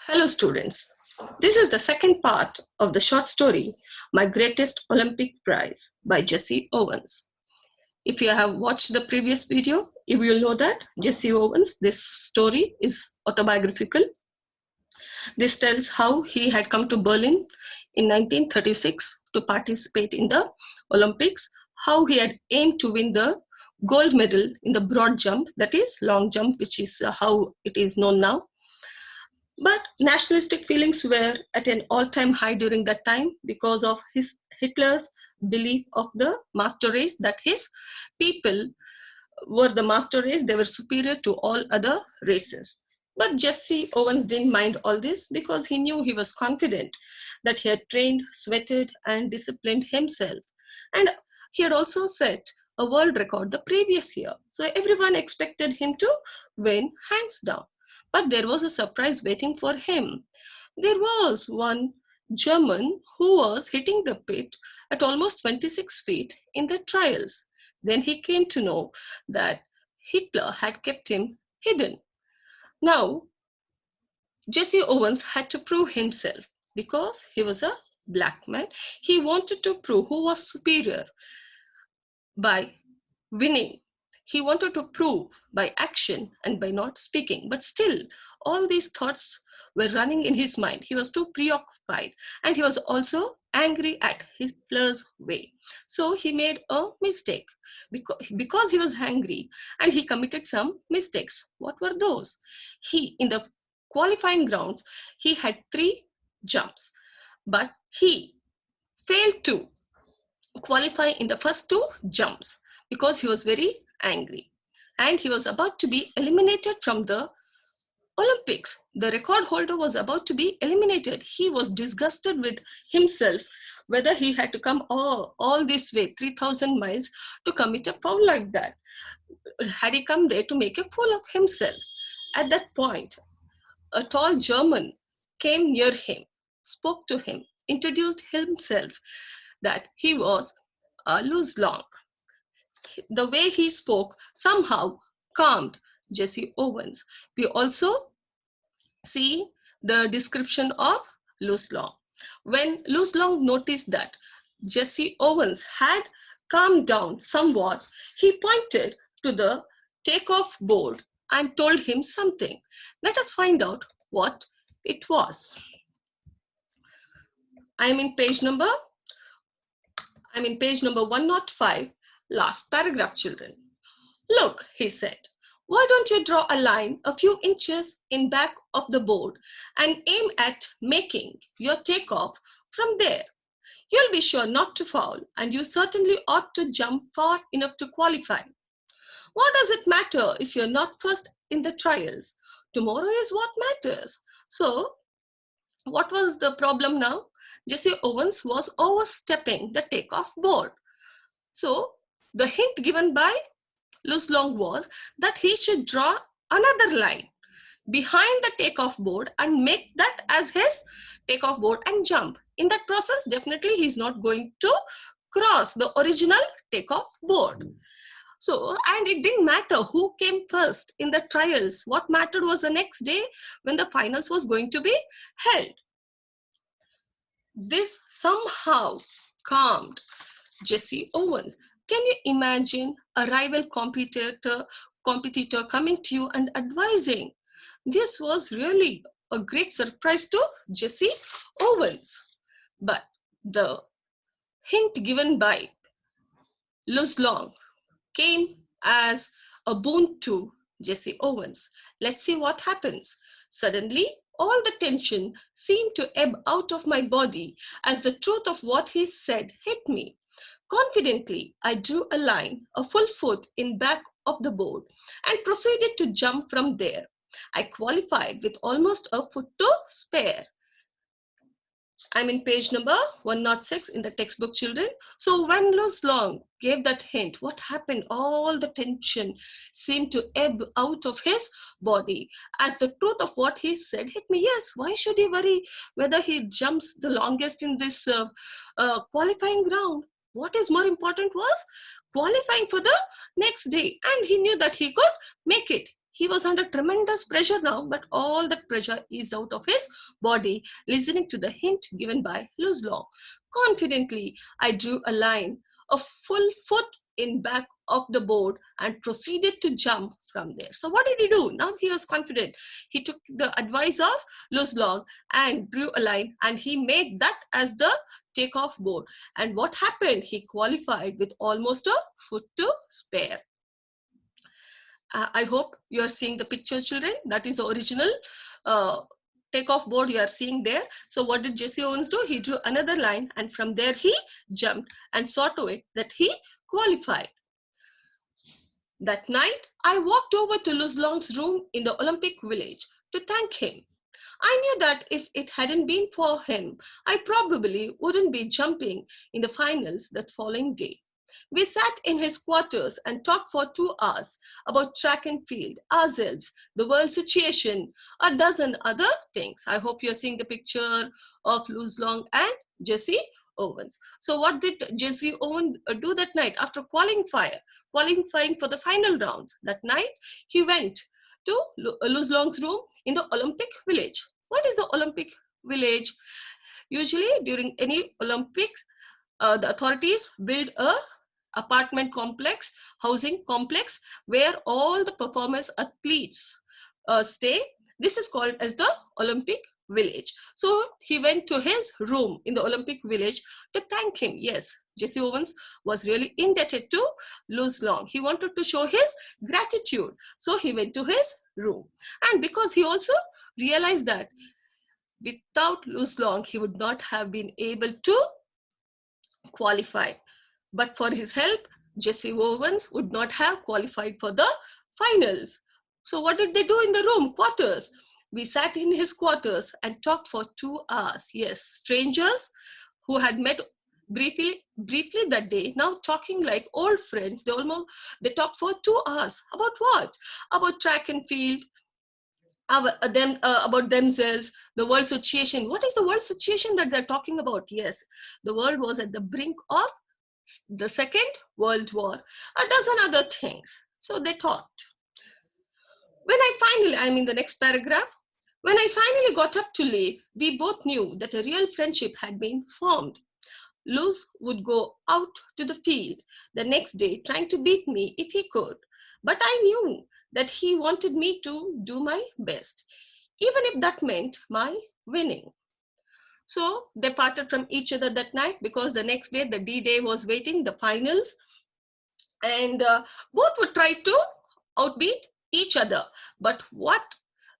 Hello students, this is the second part of the short story, My Greatest Olympic Prize by Jesse Owens. If you have watched the previous video, you will know that Jesse Owens, this story is autobiographical. This tells how he had come to Berlin in 1936 to participate in the Olympics, how he had aimed to win the gold medal in the broad jump, that is long jump, which is how it is known now. But nationalistic feelings were at an all-time high during that time because of Hitler's belief of the master race, that his people were the master race, they were superior to all other races. But Jesse Owens didn't mind all this because he knew, he was confident that he had trained, sweated, and disciplined himself. And he had also set a world record the previous year. So everyone expected him to win hands down. But there was a surprise waiting for him. There was one German who was hitting the pit at almost 26 feet in the trials. Then he came to know that Hitler had kept him hidden. Now, Jesse Owens had to prove himself because he was a black man. He wanted to prove who was superior by winning. He wanted to prove by action and by not speaking. But still, all these thoughts were running in his mind. He was too preoccupied, and he was also angry at Hitler's way. So he made a mistake because he was angry, and he committed some mistakes. What were those? In the qualifying grounds, he had 3 jumps, but he failed to qualify in the first 2 jumps because he was very angry and he was about to be eliminated from the Olympics. The record holder was about to be eliminated. He was disgusted with himself whether he had to come all this way 3,000 miles to commit a foul like that. Had he come there to make a fool of himself? At that point, a tall German came near him, spoke to him, introduced himself that he was Luz Long. The way he spoke somehow calmed Jesse Owens. We also see the description of Luz Long. When Luz Long noticed that Jesse Owens had calmed down somewhat, he pointed to the takeoff board and told him something. Let us find out what it was. I'm in page number 105, last paragraph, children. Look, he said, why don't you draw a line a few inches in back of the board and aim at making your takeoff from there? You'll be sure not to foul, and you certainly ought to jump far enough to qualify. What does it matter if you're not first in the trials? Tomorrow is what matters. So, what was the problem now? Jesse Owens was overstepping the takeoff board. So, the hint given by Luz Long was that he should draw another line behind the takeoff board and make that as his takeoff board and jump. In that process, definitely he's not going to cross the original takeoff board. So, and it didn't matter who came first in the trials. What mattered was the next day when the finals was going to be held. This somehow calmed Jesse Owens. Can you imagine a rival competitor coming to you and advising? This was really a great surprise to Jesse Owens. But the hint given by Luz Long came as a boon to Jesse Owens. Let's see what happens. Suddenly, all the tension seemed to ebb out of my body as the truth of what he said hit me. Confidently, I drew a line a full foot in back of the board and proceeded to jump from there. I qualified with almost a foot to spare. I'm in page number 106 in the textbook, children. So when Luz Long gave that hint, what happened? All the tension seemed to ebb out of his body as the truth of what he said hit me. Yes, why should he worry whether he jumps the longest in this qualifying round? What is more important was qualifying for the next day, and he knew that he could make it. He was under tremendous pressure now, but all that pressure is out of his body, listening to the hint given by Luzlong. Confidently, I drew a line, a full foot in back of the board, and proceeded to jump from there. So what did he do? Now he was confident. He took the advice of Luzlong and drew a line, and he made that as the takeoff board. And what happened? He qualified with almost a foot to spare. I hope you are seeing the picture, children. That is the original takeoff board you are seeing there. So what did Jesse Owens do? He drew another line, and from there he jumped and saw to it that he qualified. That night, I walked over to Luzlong's room in the Olympic Village to thank him. I knew that if it hadn't been for him, I probably wouldn't be jumping in the finals that following day. We sat in his quarters and talked for 2 hours about track and field, ourselves, the world situation, a dozen other things. I hope you're seeing the picture of Luzlong and Jesse Owens. So what did Jesse Owens do that night after qualifying for the final rounds? That night, he went to Luzlong's room in the Olympic Village. What is the Olympic Village? Usually during any Olympics, the authorities build a apartment complex, housing complex, where all the performance athletes stay. This is called as the Olympic Village. So he went to his room in the Olympic Village to thank him. Yes, Jesse Owens was really indebted to Luzlong. He wanted to show his gratitude. So he went to his room. And because he also realized that without Luzlong, he would not have been able to qualify. But for his help, Jesse Owens would not have qualified for the finals. So what did they do in the room, quarters? We sat in his quarters and talked for 2 hours. Yes, strangers who had met briefly that day, now talking like old friends. They talked for 2 hours. About what? About track and field, about themselves, the world situation. What is the world situation that they're talking about? Yes, the world was at the brink of the Second World War, a dozen other things. So they talked. I'm in the next paragraph. When I finally got up to leave, we both knew that a real friendship had been formed. Luz would go out to the field the next day trying to beat me if he could. But I knew that he wanted me to do my best, even if that meant my winning. So they parted from each other that night because the next day, the D-Day was waiting, the finals, and both would try to outbeat each other. But what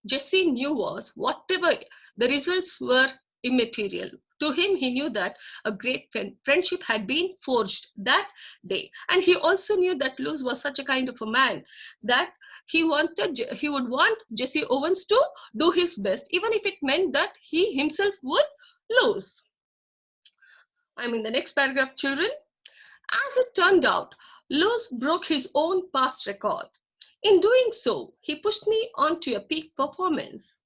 Jesse knew was whatever the results were immaterial. To him, he knew that a great friendship had been forged that day. And he also knew that Luz was such a kind of a man that he would want Jesse Owens to do his best, even if it meant that he himself would lose. I'm in the next paragraph, children. As it turned out, Luz broke his own past record. In doing so, he pushed me onto a peak performance.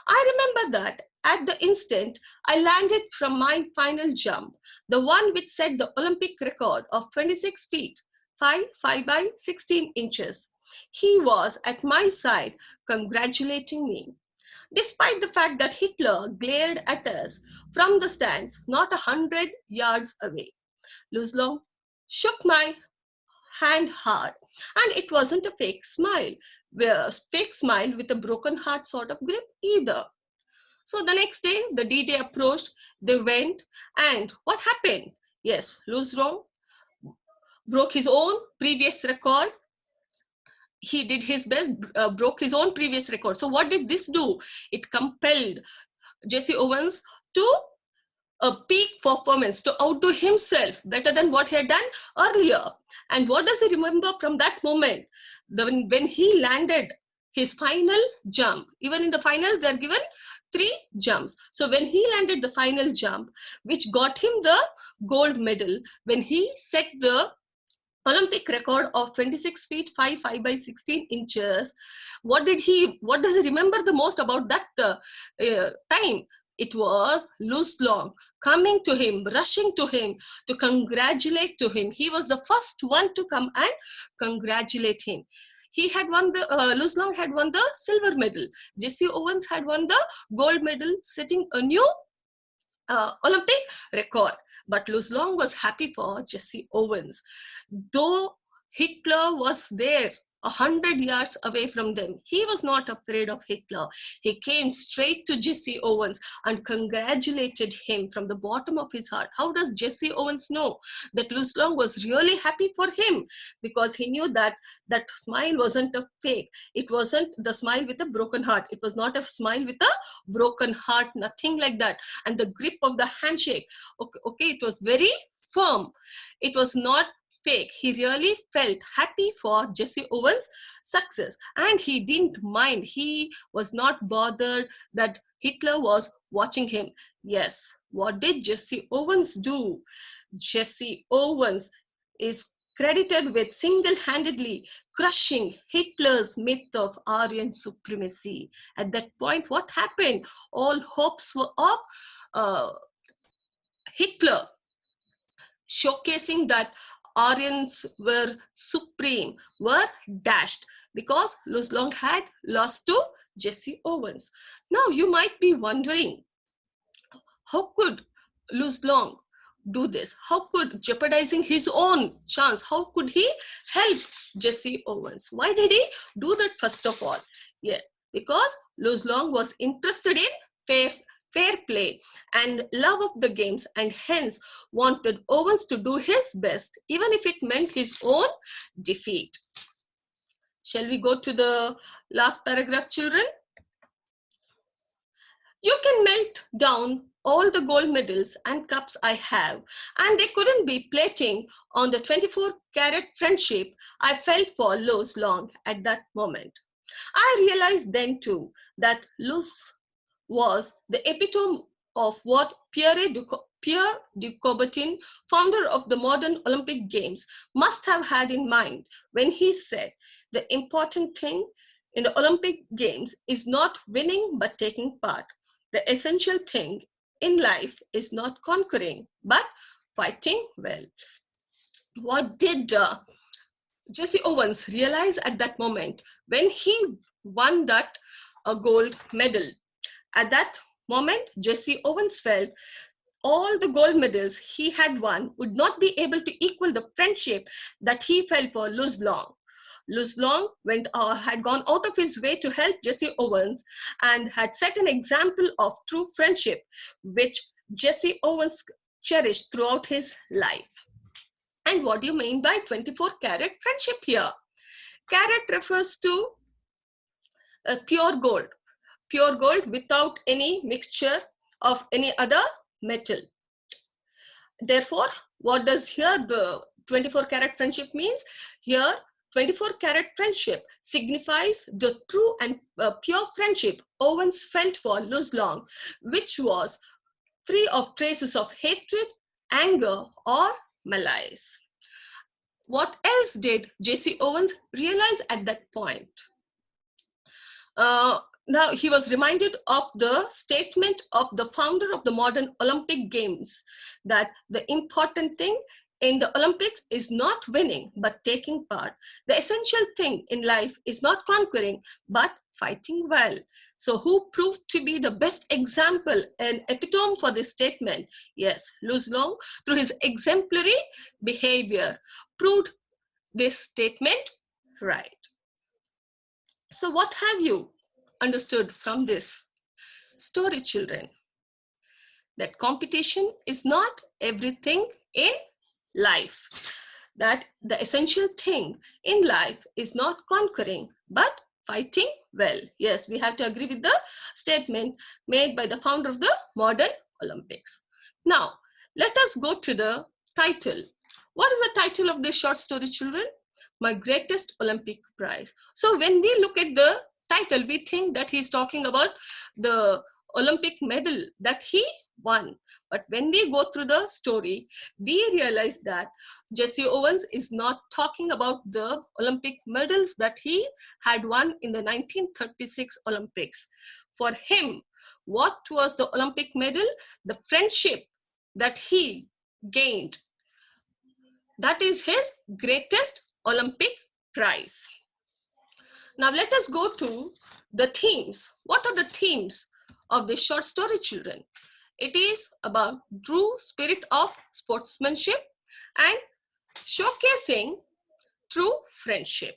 I remember that at the instant I landed from my final jump, the one which set the Olympic record of 26 feet, 5 by 16 inches. He was at my side congratulating me. Despite the fact that Hitler glared at us from the stands not 100 yards away. Luzlong shook my hand hard, and it wasn't a fake smile with a broken heart sort of grip either. So the next day, the D-Day approached, they went, and what happened? Yes, Luzlong broke his own previous record. He did his best, broke his own previous record. So what did this do? It compelled Jesse Owens to a peak performance, to outdo himself better than what he had done earlier. And what does he remember from that moment? When he landed his final jump. Even in the final, they're given 3 jumps. So when he landed the final jump, which got him the gold medal, when he set the Olympic record of 26 feet 5 by 16 inches, what does he remember the most about that time? It was Luzlong coming to him, rushing to him to congratulate to him. He was the first one to come and congratulate him. He had won the, Luz Long had won the silver medal. Jesse Owens had won the gold medal, setting a new Olympic record. But Luz Long was happy for Jesse Owens. Though Hitler was there 100 yards away from them, he was not afraid of Hitler. He came straight to Jesse Owens and congratulated him from the bottom of his heart. How does Jesse Owens know that Luz Long was really happy for him? Because he knew that that smile wasn't a fake. It wasn't the smile with a broken heart. It was not a smile with a broken heart, nothing like that. And the grip of the handshake, okay, it was very firm. It was not fake. He really felt happy for Jesse Owens' success, and he didn't mind. He was not bothered that Hitler was watching him. Yes, what did Jesse Owens do? Jesse Owens is credited with single-handedly crushing Hitler's myth of Aryan supremacy. At that point, what happened? All hopes were of Hitler showcasing that Aryans were supreme, were dashed because Luz Long had lost to Jesse Owens. Now you might be wondering, how could Luz Long do this? How could jeopardizing his own chance? How could he help Jesse Owens? Why did he do that first of all? Yeah, because Luz Long was interested in fair play and love of the games, and hence wanted Owens to do his best, even if it meant his own defeat. Shall we go to the last paragraph, children? You can melt down all the gold medals and cups I have, and they couldn't be plating on the 24-carat friendship I felt for Luz Long at that moment. I realized then too that Luz was the epitome of what Pierre de Coubertin, founder of the modern Olympic Games, must have had in mind when he said, the important thing in the Olympic Games is not winning but taking part. The essential thing in life is not conquering but fighting well. What did Jesse Owens realize at that moment when he won that gold medal? At that moment, Jesse Owens felt all the gold medals he had won would not be able to equal the friendship that he felt for Luz Long. Luz Long had gone out of his way to help Jesse Owens and had set an example of true friendship, which Jesse Owens cherished throughout his life. And what do you mean by 24-carat friendship here? Carat refers to pure gold without any mixture of any other metal. Therefore, what does here the 24-carat friendship means? Here, 24-carat friendship signifies the true and pure friendship Owens felt for Luz Long, which was free of traces of hatred, anger, or malice. What else did Jesse Owens realize at that point? Now he was reminded of the statement of the founder of the modern Olympic Games, that the important thing in the Olympics is not winning but taking part. The essential thing in life is not conquering but fighting well. So who proved to be the best example and epitome for this statement? Yes, Luz Long, through his exemplary behavior, proved this statement right. So what have you understood from this story, children? That competition is not everything in life. That the essential thing in life is not conquering, but fighting well. Yes, we have to agree with the statement made by the founder of the modern Olympics. Now, let us go to the title. What is the title of this short story, children? My Greatest Olympic Prize. So when we look at the title, we think that he's talking about the Olympic medal that he won. But when we go through the story, we realize that Jesse Owens is not talking about the Olympic medals that he had won in the 1936 Olympics. For him, what was the Olympic medal? The friendship that he gained. That is his greatest Olympic prize. Now let us go to the themes. What are the themes of this short story, children? It is about true spirit of sportsmanship and showcasing true friendship.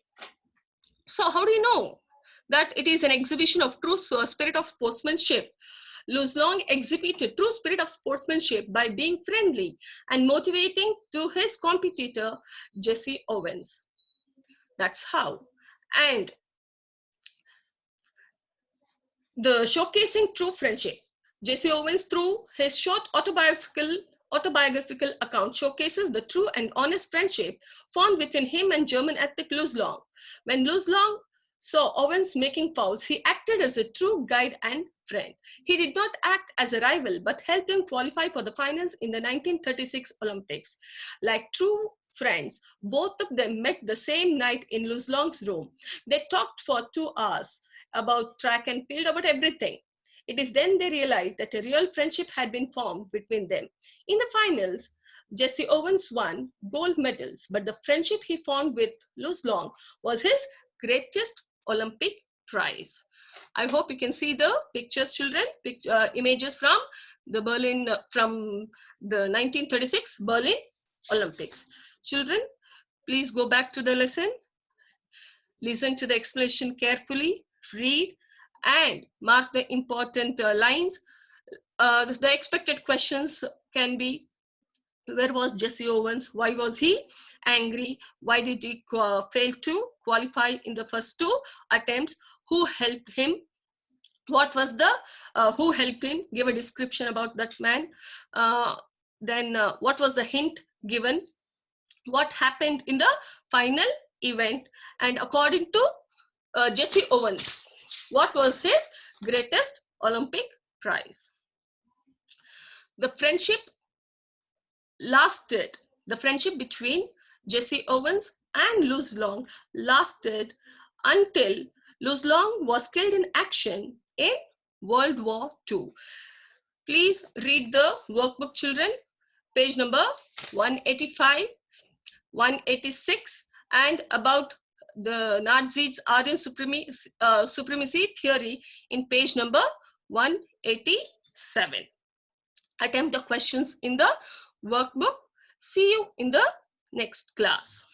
So how do you know that it is an exhibition of true spirit of sportsmanship? Luz Long exhibited true spirit of sportsmanship by being friendly and motivating to his competitor, Jesse Owens. That's how. And the showcasing true friendship. Jesse Owens, through his short autobiographical account, showcases the true and honest friendship formed between him and German athlete Luz Long. When Luz Long saw Owens making fouls, he acted as a true guide and friend. He did not act as a rival, but helped him qualify for the finals in the 1936 Olympics. Like true friends, both of them met the same night in Luz Long's room. They talked for 2 hours about track and field, about everything. It is then they realized that a real friendship had been formed between them. In the finals, Jesse Owens won gold medals, but the friendship he formed with Luz Long was his greatest Olympic prize. I hope you can see the pictures, children, images from the from the 1936 Berlin Olympics. Children, please go back to the lesson. Listen to the explanation carefully, read, and mark the important lines. The expected questions can be: where was Jesse Owens? Why was he angry? Why did he fail to qualify in the first 2 attempts? Who helped him? What was the who helped him? Give a description about that man. Then what was the hint given? What happened in the final event? And according to Jesse Owens, what was his greatest Olympic prize? The friendship between Jesse Owens and Luz Long lasted until Luz Long was killed in action in World War II. Please read the workbook, children, page number 185, 186, and about the Nazis' Aryan supremacy theory in page number 187. Attempt the questions in the workbook. See you in the next class.